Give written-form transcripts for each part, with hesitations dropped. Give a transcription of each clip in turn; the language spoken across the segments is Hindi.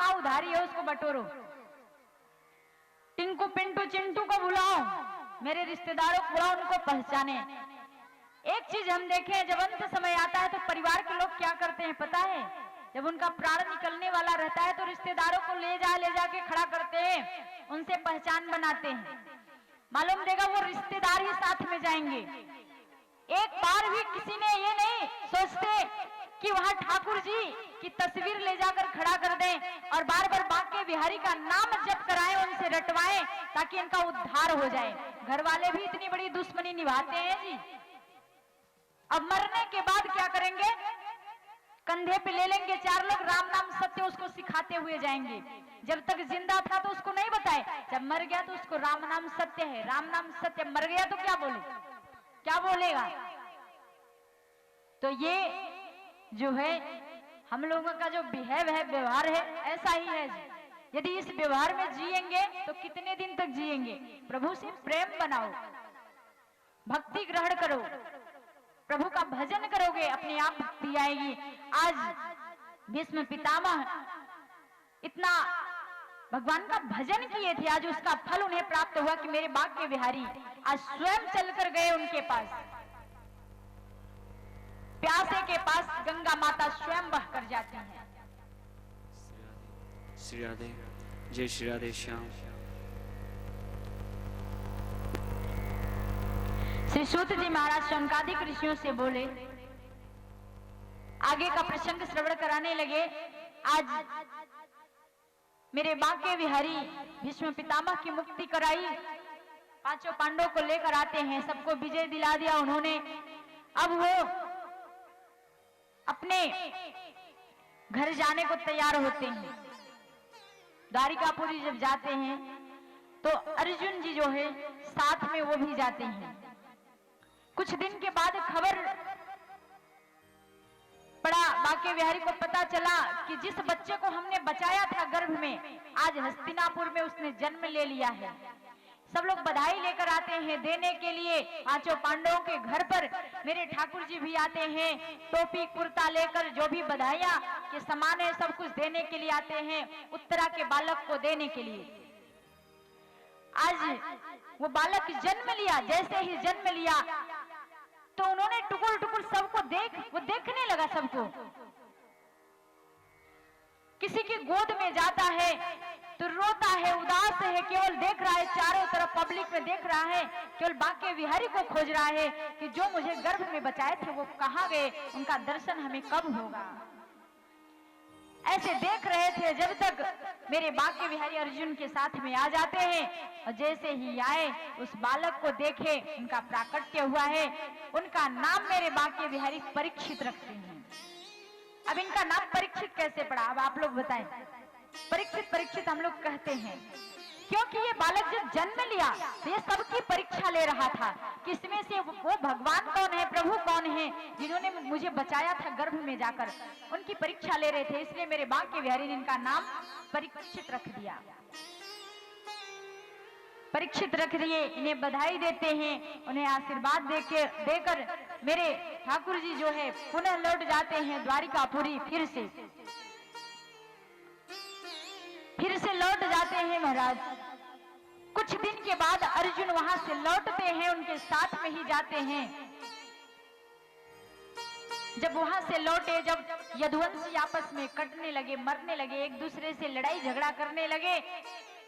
कहाँ उधारी है उसको बटोरो। टिंकू पिंटू चिंटू को बुलाओ, मेरे रिश्तेदारों को बुलाओ, उनको पहचाने। एक चीज हम देखें, जब अंत समय आता है तो परिवार के लोग क्या करते हैं पता है? जब उनका प्राण निकलने वाला रहता है तो रिश्तेदारों को ले जाके खड़ा करते हैं, उनसे पहचान बनाते हैं। मालूम देगा वो रिश्तेदार ही साथ में जाएंगे। एक बार भी किसी ने ये नहीं सोचते कि वहां ठाकुर जी की तस्वीर ले जाकर खड़ा कर दें और बार बार बांके बिहारी का नाम जप कराएं, उनसे रटवाएं ताकि इनका उद्धार हो जाए। घर वाले भी इतनी बड़ी दुश्मनी निभाते हैं जी। अब मरने के बाद क्या करेंगे? कंधे पे ले लेंगे 4 लोग, राम नाम सत्य उसको सिखाते हुए जाएंगे। जब तक जिंदा था तो उसको नहीं बताए, जब मर गया तो उसको राम नाम सत्य है, राम नाम सत्य। मर गया तो क्या बोले, क्या बोलेगा? तो ये जो है हम लोगों का जो बिहेव है, व्यवहार है, ऐसा ही है जी। यदि इस व्यवहार में जिएंगे तो कितने दिन तक जिएंगे? प्रभु से प्रेम बनाओ, भक्ति ग्रहण करो, प्रभु का भजन करोगे, अपने आप भक्ति आएगी। आज भीष्म पितामह इतना भगवान का भजन किए थे, आज उसका फल उन्हें प्राप्त हुआ कि मेरे बांके बिहारी आज स्वयं चलकर गए उनके पास। प्यासे के पास गंगा माता स्वयं बह कर जाती हैं। श्री राधे, जय श्री राधे श्याम। श्री सूत जी महाराज शौनकादिक ऋषियों से बोले, आगे का प्रसंग श्रवण कराने लगे। आज मेरे बांके बिहारी भीष्म पितामह की मुक्ति कराई, 5 पांडवों को लेकर आते हैं, सबको विजय दिला दिया उन्होंने। अब वो अपने घर जाने को तैयार होते हैं। द्वारिकापुरी जब जाते हैं तो अर्जुन जी जो है साथ में वो भी जाते हैं। कुछ दिन के बाद खबर पड़ा, बांके बिहारी को पता चला कि जिस बच्चे को हमने बचाया था गर्भ में, आज हस्तिनापुर में उसने जन्म ले लिया है। सब लोग बधाई लेकर आते हैं देने के लिए। 5 पांडवों के घर पर मेरे ठाकुर जी भी आते हैं, टोपी कुर्ता लेकर, जो भी बधाइयां के सामान है सब कुछ देने के लिए आते हैं, उत्तरा के बालक को देने के लिए। आज वो बालक जन्म लिया, जैसे ही जन्म लिया तो उन्होंने टुकुर टुकुर सबको वो देखने लगा सबको। किसी की गोद में जाता है तो रोता है, उदास है, केवल देख रहा है, चारों तरफ पब्लिक में देख रहा है, केवल बांके बिहारी को खोज रहा है कि जो मुझे गर्भ में बचाए थे वो कहाँ गए, उनका दर्शन हमें कब होगा। ऐसे देख रहे थे जब तक मेरे बांके बिहारी अर्जुन के साथ में आ जाते हैं, और जैसे ही आए उस बालक को देखे, उनका प्राकट्य हुआ है। उनका नाम मेरे बांके बिहारी परीक्षित रखते हैं। अब इनका नाम परीक्षित कैसे पड़ा, अब आप लोग बताएं। परीक्षित हम लोग कहते हैं क्योंकि ये बालक जब जन्म लिया तो ये सबकी परीक्षा ले रहा था कि इसमें से वो भगवान कौन है, प्रभु कौन है जिन्होंने मुझे बचाया था गर्भ में जाकर, उनकी परीक्षा ले रहे थे। इसलिए मेरे बांके बिहारी ने इनका नाम परीक्षित रख दिया। परीक्षित रख दिए, इन्हें बधाई देते हैं, उन्हें आशीर्वाद देकर मेरे ठाकुर जी जो है पुनः लौट जाते हैं द्वारिकापुरी। फिर से लौट जाते हैं महाराज। कुछ दिन के बाद अर्जुन वहां से लौटते हैं, उनके साथ में ही जाते हैं। जब वहां से लौटे, जब यदुवंशी आपस में कटने लगे, मरने लगे, एक दूसरे से लड़ाई झगड़ा करने लगे,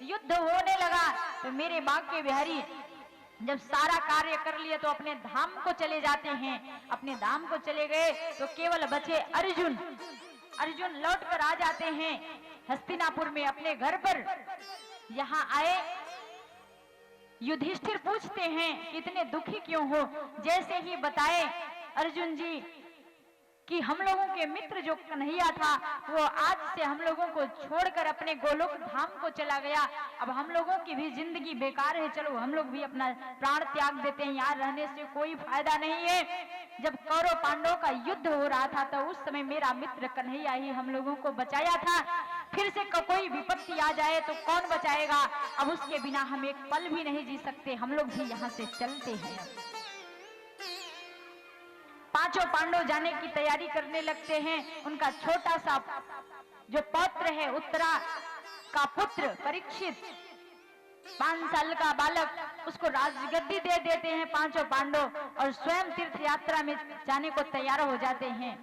युद्ध होने लगा, तो मेरे बांके बिहारी जब सारा कार्य कर लिया तो अपने धाम को चले जाते हैं। अपने धाम को चले गए तो केवल बचे अर्जुन लौट कर आ जाते हैं हस्तिनापुर में अपने घर पर। यहाँ आए, युधिष्ठिर पूछते हैं कि इतने दुखी क्यों हो। जैसे ही बताए अर्जुन जी कि हम लोगों के मित्र जो कन्हैया था वो आज से हम लोगों को छोड़कर अपने गोलोक धाम को चला गया, अब हम लोगों की भी जिंदगी बेकार है, चलो हम लोग भी अपना प्राण त्याग देते हैं, यहाँ रहने से कोई फायदा नहीं है। जब कौरव पांडवों का युद्ध हो रहा था तो उस समय मेरा मित्र कन्हैया ही हम लोगों को बचाया था। फिर से कोई विपत्ति आ जाए तो कौन बचाएगा, अब उसके बिना हम एक पल भी नहीं जी सकते, हम लोग भी यहाँ से चलते हैं। पांचों पांडव जाने की तैयारी करने लगते हैं। उनका छोटा सा जो पौत्र है, उत्तरा का पुत्र परीक्षित, 5 साल का बालक, उसको राजगद्दी दे देते हैं पांचों पांडव और स्वयं तीर्थ यात्रा में जाने को तैयार हो जाते हैं।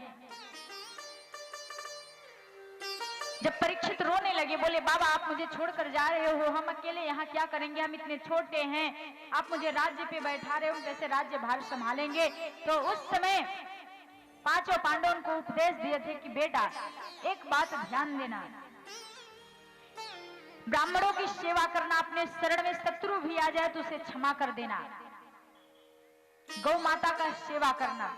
जब परीक्षित रोने लगे, बोले बाबा आप मुझे छोड़कर जा रहे हो, हम अकेले यहाँ क्या करेंगे, हम इतने छोटे हैं, आप मुझे राज्य पे बैठा रहे हो, कैसे राज्य भार संभालेंगे। तो उस समय पांचों पांडवों को उपदेश दिए थे कि बेटा एक बात ध्यान देना, ब्राह्मणों की सेवा करना, अपने शरण में शत्रु भी आ जाए तो उसे क्षमा कर देना, गौ माता का सेवा करना,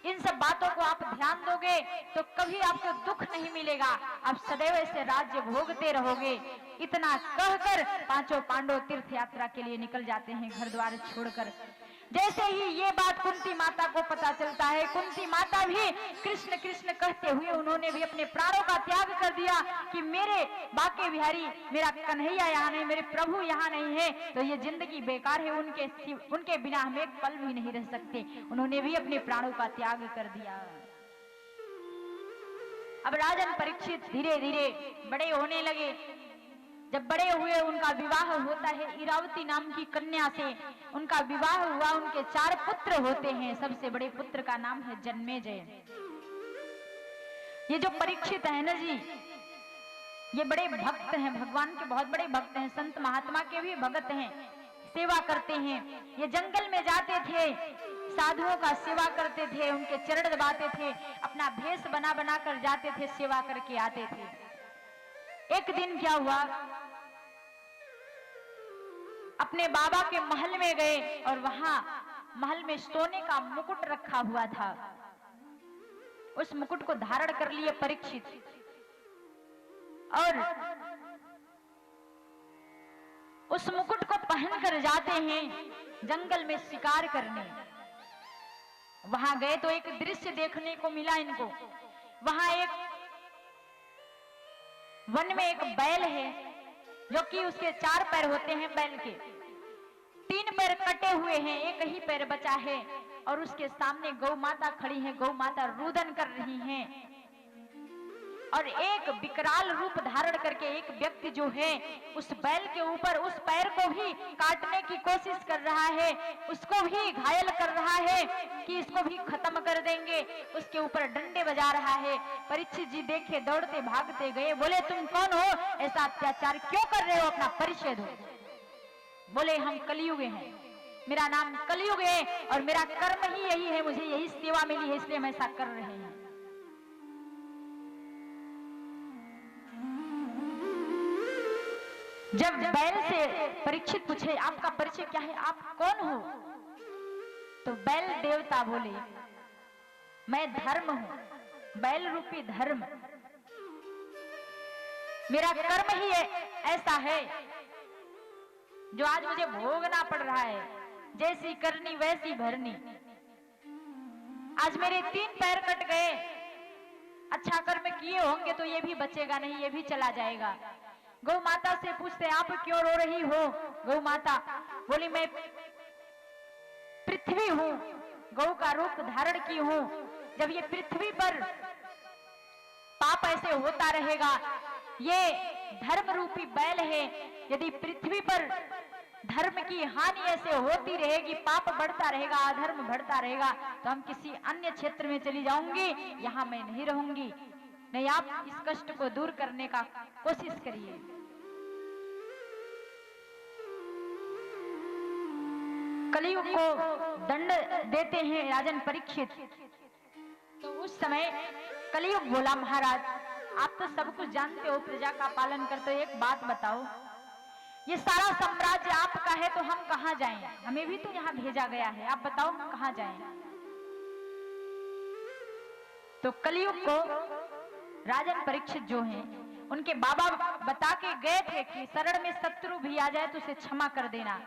इन सब बातों को आप ध्यान दोगे तो कभी आपको दुख नहीं मिलेगा, आप सदैव ऐसे राज्य भोगते रहोगे। इतना कहकर पांचों पांडव तीर्थ यात्रा के लिए निकल जाते हैं घर द्वार छोड़कर। जैसे ही ये बात कुंती माता को पता चलता है, कुंती माता भी कृष्ण कृष्ण कहते हुए उन्होंने भी अपने प्राणों का त्याग कर दिया कि मेरे बाके बिहारी, मेरा कन्हैया यहाँ नहीं, मेरे प्रभु यहाँ नहीं है तो ये जिंदगी बेकार है, उनके बिना हम एक पल भी नहीं रह सकते। उन्होंने भी अपने प्राणों का त्याग कर दिया। अब राजन परीक्षित धीरे धीरे बड़े होने लगे। जब बड़े हुए उनका विवाह होता है इरावती नाम की कन्या से, उनका विवाह हुआ, उनके 4 पुत्र होते हैं। सबसे बड़े पुत्र का नाम है जन्मेजय। ये जो परीक्षित है ना जी, ये बड़े भक्त हैं, भगवान के बहुत बड़े भक्त हैं, संत महात्मा के भी भक्त हैं, सेवा करते हैं। ये जंगल में जाते थे, साधुओं का सेवा करते थे, उनके चरण दबाते थे, अपना भेष बना बना कर जाते थे, सेवा करके आते थे। एक दिन क्या हुआ, अपने बाबा के महल में गए और वहां महल में सोने का मुकुट रखा हुआ था। उस मुकुट को धारण कर लिए परीक्षित और उस मुकुट को पहनकर जाते हैं जंगल में शिकार करने। वहां गए तो एक दृश्य देखने को मिला इनको। वहां एक वन में एक बैल है जो कि उसके 4 पैर होते हैं, बैल के 3 पैर कटे हुए हैं, एक ही पैर बचा है और उसके सामने गौ माता खड़ी है। गौ माता रुदन कर रही हैं और एक विकराल रूप धारण करके एक व्यक्ति जो है उस बैल के ऊपर उस पैर को भी काटने की कोशिश कर रहा है, उसको भी घायल कर रहा है कि इसको भी खत्म कर देंगे, उसके ऊपर डंडे बजा रहा है। परीक्षित जी देखे, दौड़ते भागते गए, बोले तुम कौन हो, ऐसा अत्याचार क्यों कर रहे हो, अपना परिचय दो। बोले हम कलयुग हैं, मेरा नाम कलयुग है और मेरा कर्म ही यही है, मुझे यही सेवा मिली है इसलिए हम ऐसा कर रहे हैं। जब बैल से परीक्षित पूछे आपका परिचय क्या है, आप कौन हो, तो बैल देवता बोले मैं धर्म हूं, बैल रूपी धर्म, मेरा कर्म ही ऐसा है जो आज मुझे भोगना पड़ रहा है, जैसी करनी वैसी भरनी। आज मेरे 3 पैर कट गए, अच्छा कर्म किए होंगे तो ये भी बचेगा नहीं, ये भी चला जाएगा। गौ माता से पूछते आप क्यों रो रही हो, गौ माता बोली मैं पृथ्वी हूं, गौ का रूप धारण की हूं। जब ये पृथ्वी पर पाप ऐसे होता रहेगा, ये धर्म रूपी बैल है, यदि पृथ्वी पर धर्म की हानि ऐसे होती रहेगी, पाप बढ़ता रहेगा, अधर्म बढ़ता रहेगा, तो हम किसी अन्य क्षेत्र में चली जाऊंगी, यहाँ मैं नहीं रहूंगी। नहीं, आप इस कष्ट को दूर करने का कोशिश करिए। कलयुग को दंड देते हैं राजन परीक्षित। तो उस समय कलयुग बोला महाराज आप तो सब कुछ जानते हो, प्रजा का पालन करते हो, एक बात बताओ, ये सारा साम्राज्य आपका है तो हम कहाँ जाएं, हमें भी तो यहाँ भेजा गया है, आप बताओ हम कहाँ जाएं। तो कलयुग को राजन परीक्षित जो हैं उनके बाबा बता के गए थे कि शरण में शत्रु भी आ जाए तो उसे क्षमा कर देना।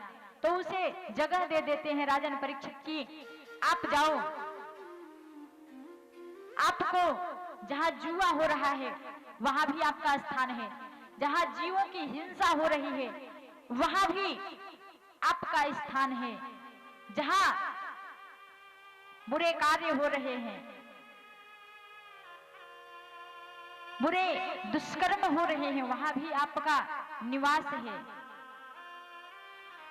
तो उसे जगह दे देते हैं राजन परीक्षित की, आप जाओ, आपको जहां जुआ हो रहा है वहां भी आपका स्थान है, जहां जीवों की हिंसा हो रही है वहां भी आपका स्थान है, जहां बुरे कार्य हो रहे हैं, बुरे दुष्कर्म हो रहे हैं, वहां भी आपका निवास है।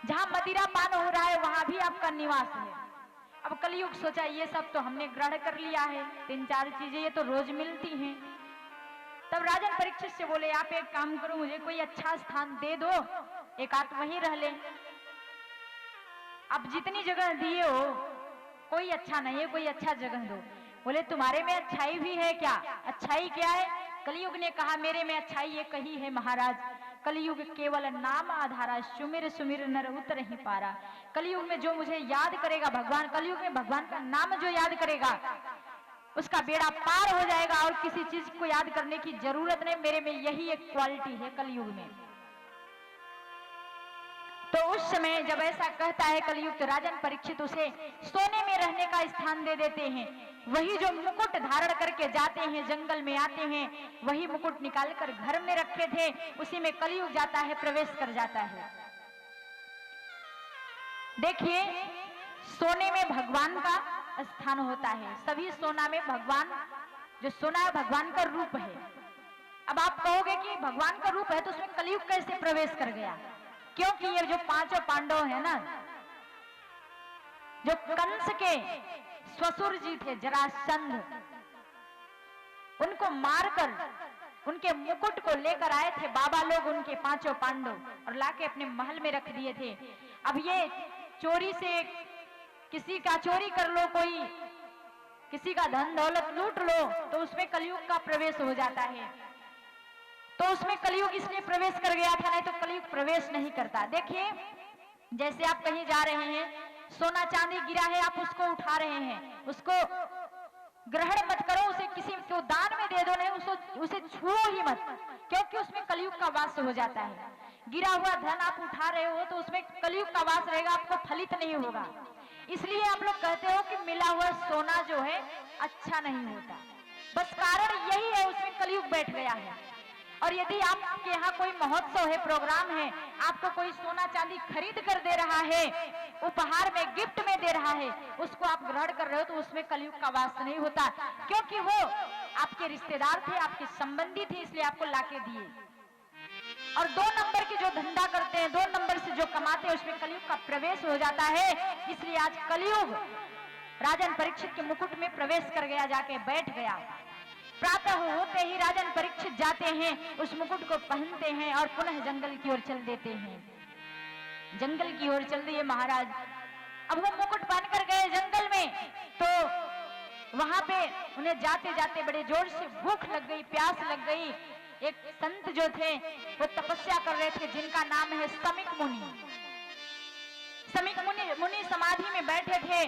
जहां मदिरा पान हो रहा है वहां भी आपका निवास है। अब कलयुग सोचा ये सब तो हमने ग्रहण कर लिया है, 3-4 चीजें ये तो रोज मिलती हैं। तब राजन परीक्षित से बोले आप एक काम करो, मुझे कोई अच्छा स्थान दे दो, एक आध वहीं रह ले। अब जितनी जगह दिए हो कोई अच्छा नहीं है, कोई अच्छा जगह दो। बोले तुम्हारे में अच्छाई भी है क्या? अच्छाई क्या है? कलयुग ने कहा मेरे में अच्छाई ये कही है महाराज, कलयुग केवल नाम आधारा, सुमिर सुमिर नर उतर ही पारा। कलयुग में जो मुझे याद करेगा भगवान, कलयुग में भगवान का नाम जो याद करेगा उसका बेड़ा पार हो जाएगा और किसी चीज को याद करने की जरूरत नहीं। मेरे में यही एक क्वालिटी है कलयुग में। तो उस समय जब ऐसा कहता है कलयुग, तो राजन परीक्षित उसे सोने में रहने का स्थान दे देते हैं। वही जो मुकुट धारण करके जाते हैं, जंगल में आते हैं, वही मुकुट निकालकर घर में रखे थे, उसी में कलयुग जाता है, प्रवेश कर जाता है। देखिए सोने में भगवान का स्थान होता है, सभी सोना में भगवान, जो सोना है भगवान का रूप है। अब आप कहोगे कि भगवान का रूप है तो उसमें कलयुग कैसे प्रवेश कर गया? क्योंकि ये जो 5 पांडव है ना, जो कंस के ससुर जी थे जरासंध, उनको मारकर उनके मुकुट को लेकर आए थे बाबा लोग, उनके 5 पांडव, और लाके अपने महल में रख दिए थे। अब ये चोरी से किसी का चोरी कर लो, कोई किसी का धन दौलत लूट लो, तो उसमें कलयुग का प्रवेश हो जाता है। तो उसमें कलयुग इसलिए प्रवेश कर गया था, नहीं तो कलयुग प्रवेश नहीं करता। देखिए जैसे आप कहीं जा रहे हैं, सोना चांदी गिरा है, आप उसको उठा रहे हैं, उसको ग्रहण मत करो, उसे किसी को दान में दे दो, नहीं उसे छुओ ही मत, क्योंकि उसमें कलयुग का वास हो जाता है। गिरा हुआ धन आप उठा रहे हो तो उसमें कलयुग का वास रहेगा, आपको फलित नहीं होगा। इसलिए आप लोग कहते हो कि मिला हुआ सोना जो है अच्छा नहीं होता, बस कारण यही है, उसमें कलयुग बैठ गया है। और यदि आपके यहाँ कोई महोत्सव है, प्रोग्राम है, आपको कोई सोना चांदी खरीद कर दे रहा है, उपहार में गिफ्ट में दे रहा है, उसको आप ग्रहण कर रहे हो, तो उसमें कलयुग का वास नहीं होता, क्योंकि वो आपके रिश्तेदार थे, आपके संबंधी थे, इसलिए आपको लाके दिए। और 2 नंबर के जो धंधा करते हैं, 2 नंबर से जो कमाते हैं, उसमें कलयुग का प्रवेश हो जाता है। इसलिए आज कलयुग राजन परीक्षित के मुकुट में प्रवेश कर गया, जाके बैठ गया। प्रातः होते ही राजन परीक्षित जाते हैं, उस मुकुट को पहनते हैं और पुनः जंगल की ओर चल देते हैं। जंगल की ओर चल दिए महाराज। अब वो मुकुट पहन कर गए जंगल में, तो वहां पे उन्हें जाते जाते बड़े जोर से भूख लग गई, प्यास लग गई। एक संत जो थे वो तपस्या कर रहे थे, जिनका नाम है समिक मुनि। समिक मुनि समाधि में बैठे थे,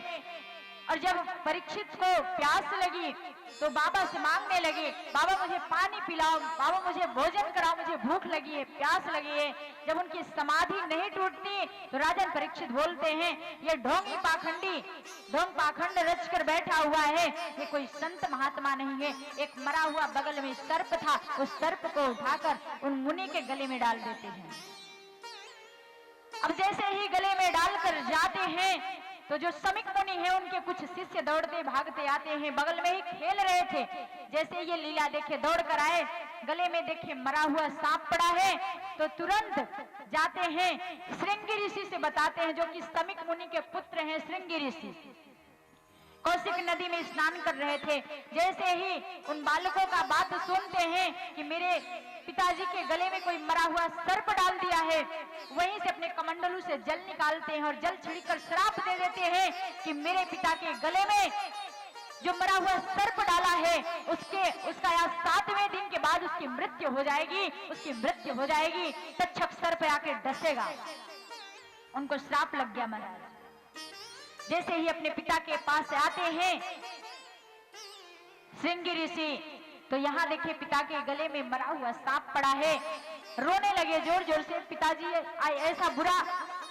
और जब परीक्षित को प्यास लगी तो बाबा से मांगने लगे, बाबा मुझे पानी पिलाओ, बाबा मुझे भोजन कराओ, मुझे भूख लगी है, प्यास लगी है। जब उनकी समाधि नहीं टूटती तो राजन परीक्षित बोलते हैं ये ढोंगी पाखंड रच कर बैठा हुआ है, ये कोई संत महात्मा नहीं है। एक मरा हुआ बगल में सर्प था, उस सर्प को उठाकर उन मुनि के गले में डाल देते हैं। अब जैसे ही गले में डालकर जाते हैं तो जो समिक मुनि है उनके कुछ शिष्य दौड़ते भागते आते हैं, बगल में ही खेल रहे थे। जैसे ये लीला देखे दौड़ कर आए, गले में देखे मरा हुआ सांप पड़ा है, तो तुरंत जाते हैं श्रृंगी ऋषि से बताते हैं, जो कि समिक मुनि के पुत्र हैं। श्रृंगी ऋषि कौशिक नदी में स्नान कर रहे थे। जैसे ही उन बालकों का बात सुनते हैं कि मेरे पिताजी के गले में कोई मरा हुआ सर्प डाल दिया है, वहीं से अपने कमंडलू से जल निकालते हैं और जल छिड़कर श्राप दे देते हैं कि मेरे पिता के गले में जो मरा हुआ सर्प डाला है उसका आज 7वें दिन के बाद उसकी मृत्यु हो जाएगी, तक्षक सर्प आके डसेगा। उनको श्राप लग गया महाराज। जैसे ही अपने पिता के पास आते हैं श्रृंगी ऋषि, तो यहाँ देखिए पिता के गले में मरा हुआ सांप पड़ा है। रोने लगे जोर जोर से, पिताजी ऐसा बुरा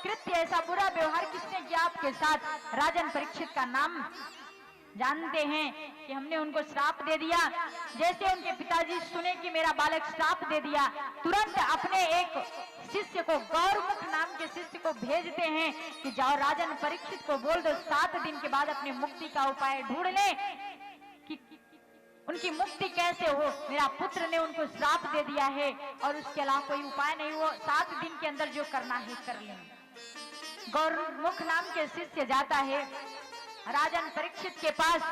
कृत्य, ऐसा बुरा व्यवहार किसने किया आपके साथ? राजन परीक्षित का नाम जानते हैं कि हमने उनको श्राप दे दिया। जैसे उनके पिताजी सुने कि मेरा बालक श्राप दे दिया, तुरंत अपने एक शिष्य को, गौरमुख नाम के शिष्य को भेजते हैं कि जाओ राजन परीक्षित को बोल दो 7 दिन के बाद अपनी मुक्ति का उपाय ढूंढ ले कि उनकी मुक्ति कैसे हो। मेरा पुत्र ने उनको श्राप दे दिया है और उसके अलावा कोई उपाय नहीं, वो 7 दिन के अंदर जो करना है कर लें। गौरमुख नाम के शिष्य जाता है राजन परीक्षित के पास,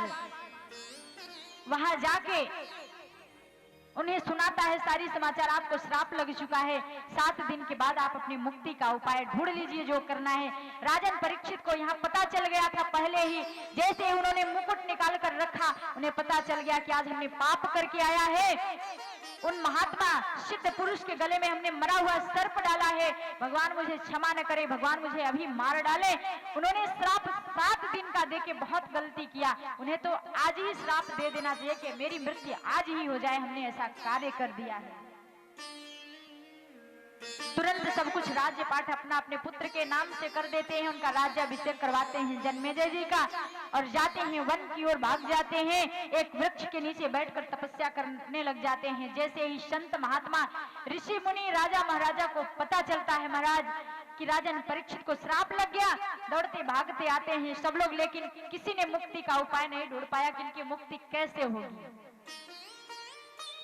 वहां जाके उन्हें सुनाता है सारी समाचार, आपको श्राप लग चुका है, 7 दिन के बाद आप अपनी मुक्ति का उपाय ढूंढ लीजिए जो करना है। राजन परीक्षित को यहाँ पता चल गया था पहले ही, जैसे उन्होंने मुकुट निकाल कर रखा, उन्हें पता चल गया कि आज हमने पाप करके आया है, उन महात्मा सिद्ध पुरुष के गले में हमने मरा हुआ सर्प डाला है, भगवान मुझे क्षमा न करे, भगवान मुझे अभी मार डाले। उन्होंने श्राप 7 दिन का देके बहुत गलती किया, उन्हें तो आज ही श्राप दे देना चाहिए कि मेरी मृत्यु आज ही हो जाए, हमने ऐसा कार्य कर दिया है। तुरंत सब कुछ राज्य पाठ अपना अपने पुत्र के नाम से कर देते हैं, उनका राज्याभिषेक करवाते हैं जन्मेजय जी का, और जाते हैं वन की ओर भाग जाते हैं, एक वृक्ष के नीचे बैठकर तपस्या करने लग जाते हैं। जैसे ही संत महात्मा ऋषि मुनि राजा महाराजा को पता चलता है महाराज कि राजन परीक्षित को श्राप लग गया, दौड़ते भागते आते हैं सब लोग, लेकिन किसी ने मुक्ति का उपाय नहीं ढूंढ पाया कि इनकी मुक्ति कैसे होगी।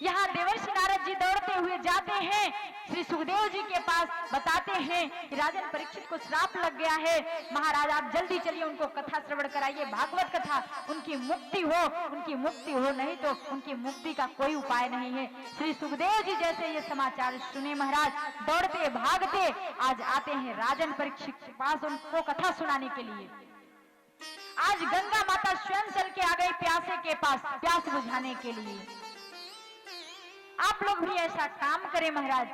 यहाँ देवर्षि नारद जी दौड़ते हुए जाते हैं श्री सुखदेव जी के पास, बताते हैं कि राजन परीक्षित को श्राप लग गया है, महाराज आप जल्दी चलिए उनको कथा श्रवण कराइए, भागवत कथा, उनकी मुक्ति हो, नहीं तो उनकी मुक्ति का कोई उपाय नहीं है। श्री सुखदेव जी जैसे ये समाचार सुने महाराज, दौड़ते भागते आज आते हैं राजन परीक्षित के पास उनको कथा सुनाने के लिए। आज गंगा माता स्वयं चल के आ गई प्यासे के पास, प्यास बुझाने के लिए। आप लोग भी ऐसा काम करें महाराज,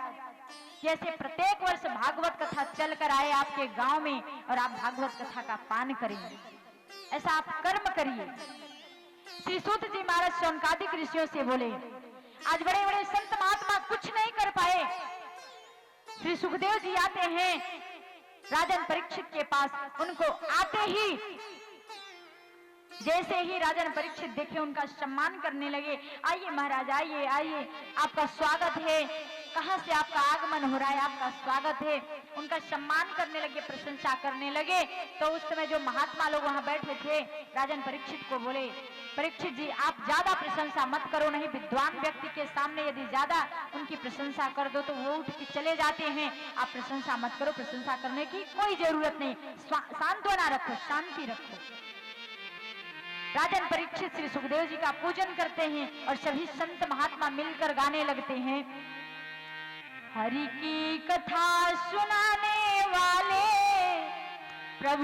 जैसे प्रत्येक वर्ष भागवत कथा चल कर आए आपके गांव में और आप भागवत कथा का पान करें, ऐसा आप कर्म करिए। श्री सूत जी महाराज शौनकादिक ऋषियों से बोले, आज बड़े बड़े संत महात्मा कुछ नहीं कर पाए, श्री सुखदेव जी आते हैं राजन परीक्षित के पास, उनको आते ही जैसे ही राजन परीक्षित देखे उनका सम्मान करने लगे, आइए महाराज आइए आइए, आपका स्वागत है, कहां से आपका आगमन हो रहा है, आपका स्वागत है, उनका सम्मान करने लगे, प्रशंसा करने लगे। तो उस समय जो महात्मा लोग वहां बैठे थे राजन परीक्षित को बोले, परीक्षित जी आप ज्यादा प्रशंसा मत करो, नहीं विद्वान व्यक्ति के सामने यदि ज्यादा उनकी प्रशंसा कर दो तो वो उठ के चले जाते हैं, आप प्रशंसा मत करो, प्रशंसा करने की कोई जरूरत नहीं, सांत्वना रखो, शांति रखो। राजन परीक्षित श्री सुखदेव जी का पूजन करते हैं और सभी संत महात्मा मिलकर गाने लगते हैं, हरि की कथा सुनाने वाले प्रभु